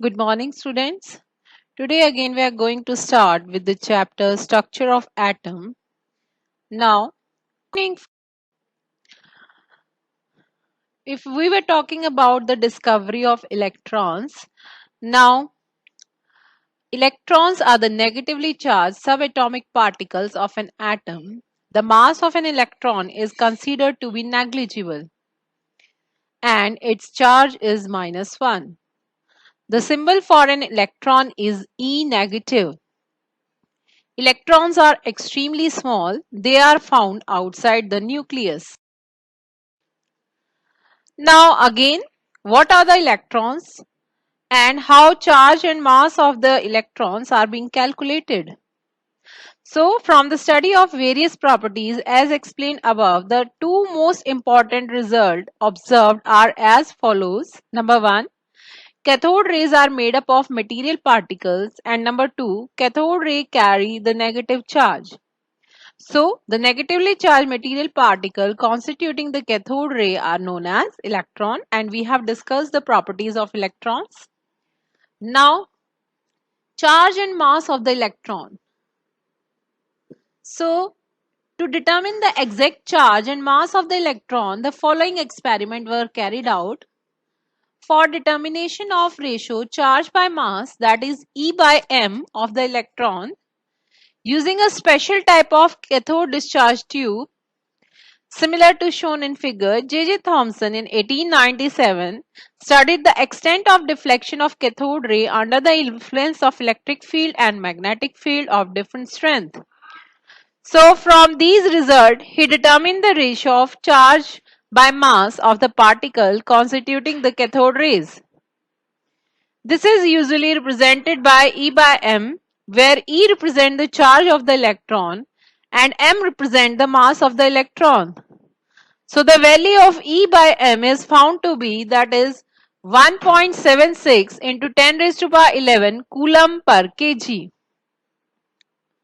Good morning, students. Today again we are going to start with the chapter Structure of Atom. Now, if we were talking about the discovery of electrons, now electrons are the negatively charged subatomic particles of an atom. The mass of an electron is considered to be negligible and its charge is -1. The symbol for an electron is E negative. Electrons are extremely small. They are found outside the nucleus. Now again, what are the electrons and how charge and mass of the electrons are being calculated? So from the study of various properties as explained above, the two most important results observed are as follows. Number one, cathode rays are made up of material particles, and number two, cathode ray carry the negative charge. So, the negatively charged material particle constituting the cathode ray are known as electron, and we have discussed the properties of electrons. Now, charge and mass of the electron. So, to determine the exact charge and mass of the electron, the following experiments were carried out. For determination of ratio charge by mass, that is E by m of the electron, using a special type of cathode discharge tube, similar to shown in figure, J.J. Thomson in 1897 studied the extent of deflection of cathode ray under the influence of electric field and magnetic field of different strength. So from these results, he determined the ratio of charge by mass of the particle constituting the cathode rays. This is usually represented by E by m, where E represents the charge of the electron and m represents the mass of the electron. So the value of E by m is found to be, that is 1.76 into 10 raised to power 11 coulomb per kg.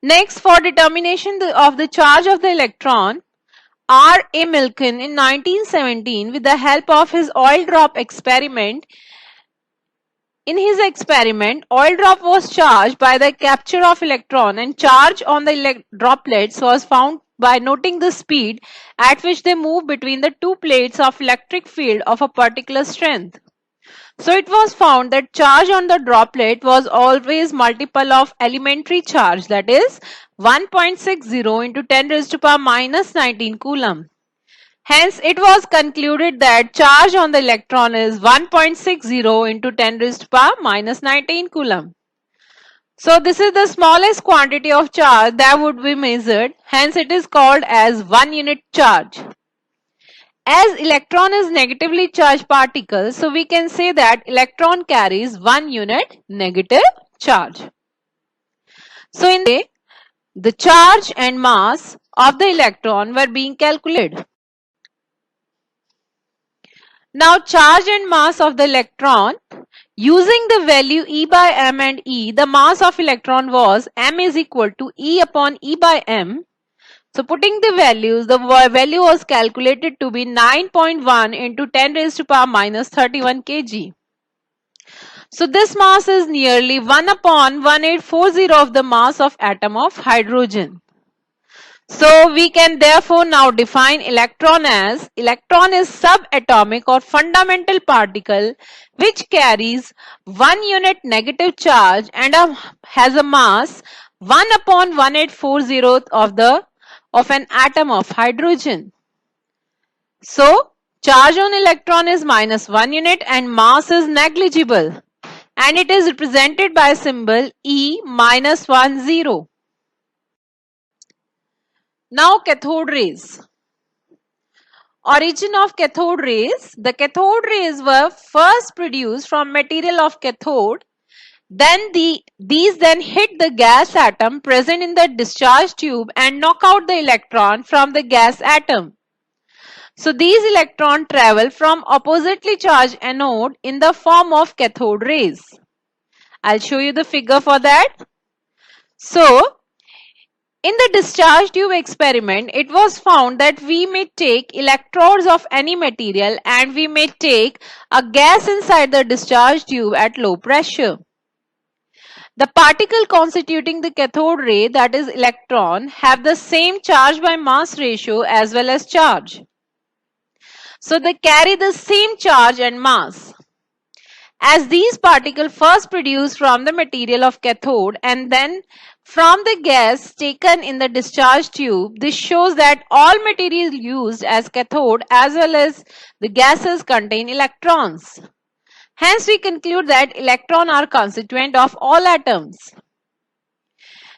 Next, for determination of the charge of the electron, R. A. Milken in 1917, with the help of his oil drop experiment, in his experiment, oil drop was charged by the capture of electron, and charge on the droplets was found by noting the speed at which they move between the two plates of electric field of a particular strength. So it was found that charge on the droplet was always multiple of elementary charge, that is 1.60 into 10 raised to power minus 19 coulomb. Hence, it was concluded that charge on the electron is 1.60 into 10 raised to power minus 19 coulomb. So, this is the smallest quantity of charge that would be measured. Hence, it is called as 1 unit charge. As electron is negatively charged particle, so we can say that electron carries 1 unit negative charge. So, in the charge and mass of the electron were being calculated. Now, charge and mass of the electron, using the value E by m and E, the mass of electron was m is equal to E upon E by m. So, putting the values, the value was calculated to be 9.1 into 10 raised to power minus 31 kg. So, this mass is nearly 1 upon 1840 of the mass of atom of hydrogen. So we can therefore now define electron as, electron is subatomic or fundamental particle which carries 1 unit negative charge and has a mass 1 upon 1840 of an atom of hydrogen. So charge on electron is -1 unit and mass is negligible, and it is represented by symbol E -10. Now cathode rays. Origin of cathode rays. The cathode rays were first produced from material of cathode. Then these then hit the gas atom present in the discharge tube and knock out the electron from the gas atom. So these electrons travel from oppositely charged anode in the form of cathode rays. I'll show you the figure for that. So In the discharge tube experiment, it was found that we may take electrodes of any material and we may take a gas inside the discharge tube at low pressure. The particle constituting the cathode ray, that is electron, have the same charge by mass ratio as well as charge. So they carry the same charge and mass. As these particles first produced from the material of cathode and then from the gas taken in the discharge tube, this shows that all material used as cathode as well as the gases contain electrons. Hence, we conclude that electrons are constituent of all atoms.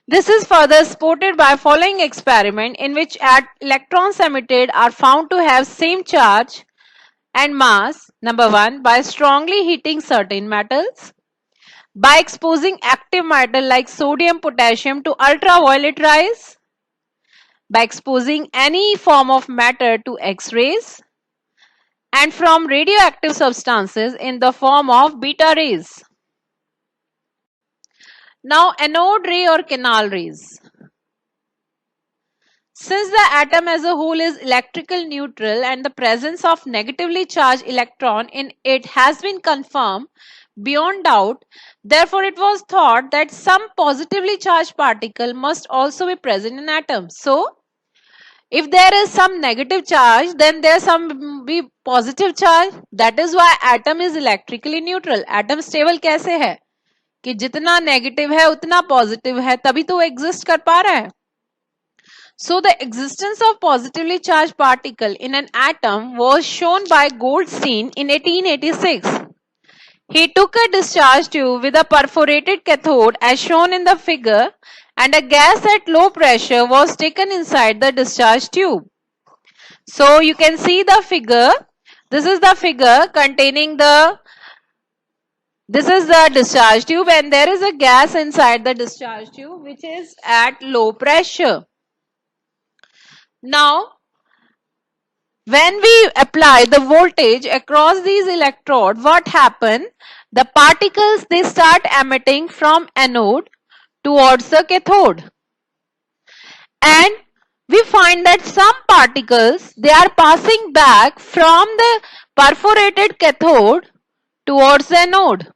This is further supported by following experiment in which electrons emitted are found to have same charge and mass. Number 1, by strongly heating certain metals, by exposing active metal like sodium, potassium to ultraviolet rays, by exposing any form of matter to X-rays, and from radioactive substances in the form of beta rays. Now, anode ray or canal rays. Since the atom as a whole is electrical neutral and the presence of negatively charged electron in it has been confirmed beyond doubt, therefore it was thought that some positively charged particle must also be present in atoms. So, if there is some negative charge, then there some be positive charge. That is why atom is electrically neutral. Atom stable कैसे है कि जितना negative है उतना positive है, तभी तो exist कर पा रहा है. So the existence of positively charged particle in an atom was shown by Goldstein in 1886. He took a discharge tube with a perforated cathode as shown in the figure, and a gas at low pressure was taken inside the discharge tube. So you can see the figure. This is the figure containing this is the discharge tube, and there is a gas inside the discharge tube which is at low pressure. Now, when we apply the voltage across these electrodes, what happens? The particles, they start emitting from anode towards the cathode. And we find that some particles, they are passing back from the perforated cathode towards the anode.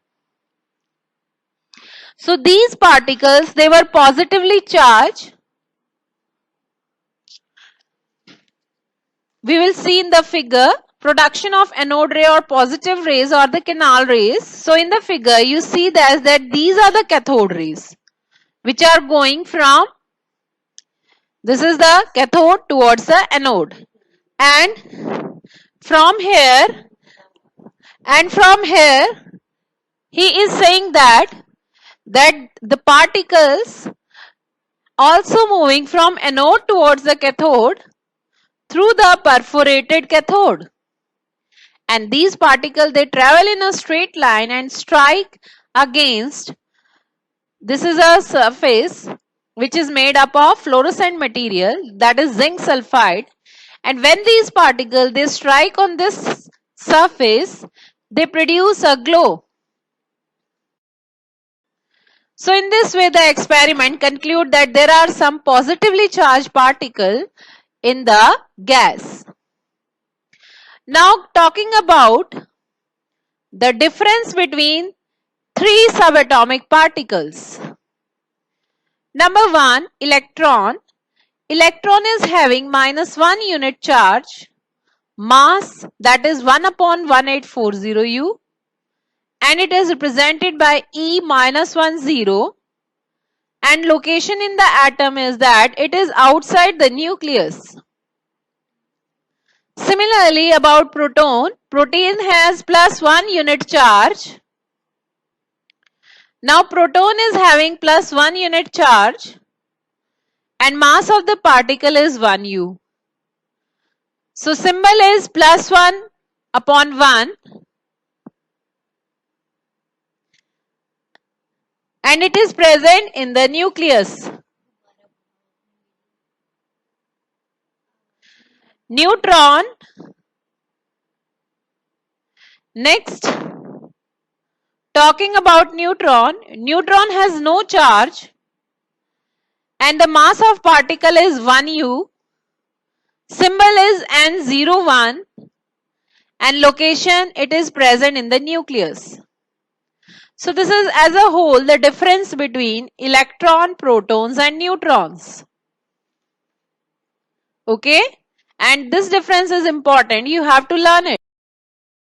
So these particles, they were positively charged. We will see in the figure production of anode ray or positive rays or the canal rays. So in the figure you see that these are the cathode rays which are going from, this is the cathode towards the anode, and from here he is saying that the particles also moving from anode towards the cathode through the perforated cathode, and these particles, they travel in a straight line and strike against, this is a surface which is made up of fluorescent material, that is zinc sulfide, and when these particles, they strike on this surface, they produce a glow. So in this way the experiment conclude that there are some positively charged particles in the gas. Now talking about the difference between three subatomic particles. Number 1, electron. Electron is having -1 unit charge, mass that is 1/1840 U, and it is represented by E-10, and location in the atom is that it is outside the nucleus. Similarly, about proton, protein has +1 unit charge. Now proton is having +1 unit charge and mass of the particle is 1 U. So symbol is +1/1, and it is present in the nucleus. Neutron. Next, talking about neutron, neutron has no charge and the mass of particle is 1u. Symbol is N01 and location it is present in the nucleus. So this is as a whole the difference between electron, protons and neutrons. Okay, and this difference is important, you have to learn it.